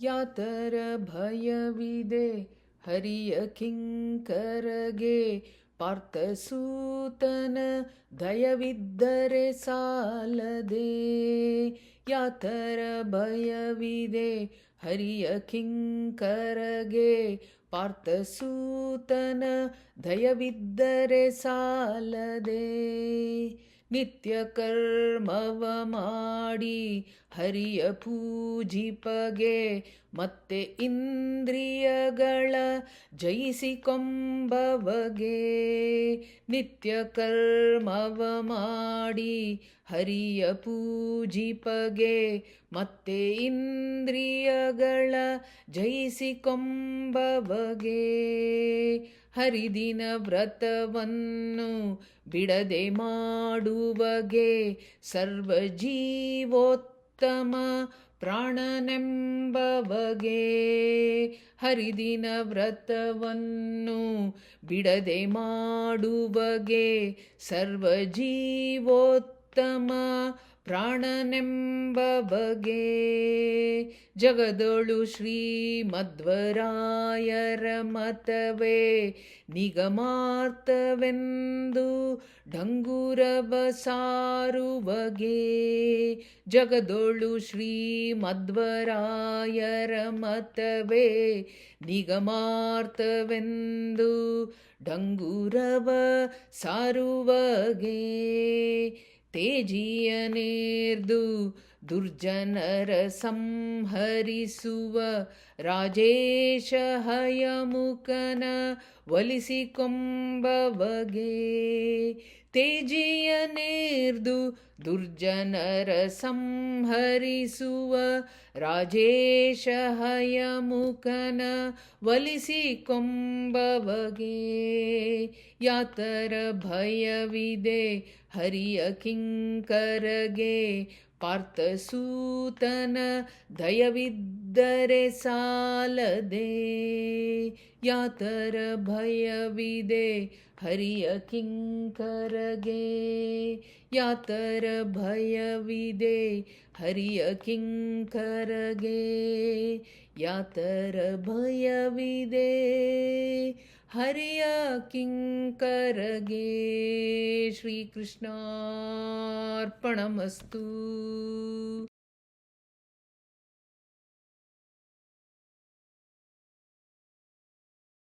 ಯಾತರ ಭಯವಿದೆ ಹರಿಯ ಕಿಂಕರಗೆ, ಪಾರ್ಥಸೂತನ ದಯವಿದ್ದರೆ ಸಾಲದೆ. ಯಾತರ ಭಯವಿದೆ ಹರಿಯ ಕಿಂಕರಗೆ, ಪಾರ್ಥಸೂತನ ದಯವಿದ್ದರೆ ಸಾಲದೆ. ನಿತ್ಯ ಕರ್ಮವ ಮಾಡಿ ಹರಿಯ ಪೂಜಿಪಗೆ, ಮತ್ತೆ ಇಂದ್ರಿಯಗಳ ಜಯಿಸಿಕೊಂಬವಗೆ. ನಿತ್ಯ ಕರ್ಮವ ಮಾಡಿ ಹರಿಯ ಪೂಜಿಪಗೆ, ಮತ್ತೆ ಇಂದ್ರಿಯಗಳ ಜಯಿಸಿಕೊಂಬವಗೆ. ಹರಿದಿನ ವ್ರತವನ್ನು ಬಿಡದೆ ಮಾಡುವಗೆ, ಸರ್ವಜೀವೋತ್ತಮ ಪ್ರಾಣನೆಂಬವಗೆ. ಹರಿದಿನ ವ್ರತವನ್ನು ಬಿಡದೆ ಮಾಡುವಗೆ, ಸರ್ವಜೀವೋತ್ತಮ ಪ್ರಾಣನೆಂಬವಗೆ. ಜಗದೊಳು ಶ್ರೀಮಧ್ವರಾಯರ ಮತವೇ ನಿಗಮಾರ್ಥವೆಂದು ಡಂಗುರವ ಸಾರುವಗೆ. ಜಗದೊಳು ಶ್ರೀಮಧ್ವರಾಯರ ಮತವೇ ನಿಗಮಾರ್ಥವೆಂದು ಡಂಗುರವ ಸಾರುವಗೆ. ತೇಜಿಯನೇರ್ದು ದುರ್ಜನರ ಸಂಹರಿಸುವ ರಾಜೇಶ ಹಯಮುಖನ ಒಲಿಸಿಕೊಂಬವಗೆ. ತೇಜಿಯನೇರ್ದು ದುರ್ಜನರ ಸಂಹರಿಸುವ ರಾಜೇಶ ಹಯಮುಖನ ಒಲಿಸಿಕೊಂಬವಗೆ. ಯಾತರ ಭಯವಿದೆ ಹರಿಯ ಕಿಂಕರಗೆ, ಪಾರ್ಥಸೂತನ ದಯವಿದ್ದರೆ ಸಾಲದೆ. ಯಾತರ ಭಯವಿದೆ ಹರಿಯ ಕಿಂಕರಗೆ, ಯಾತರ ಭಯವಿದೆ ಹರಿಯ ಕಿಂಕರಗೆ, ಯಾತರ ಭಯವಿದೆ ಹರಿಯ ಕಿಂಕರಗೆ. ಶ್ರೀಕೃಷ್ಣಾರ್ಪಣಮಸ್ತು.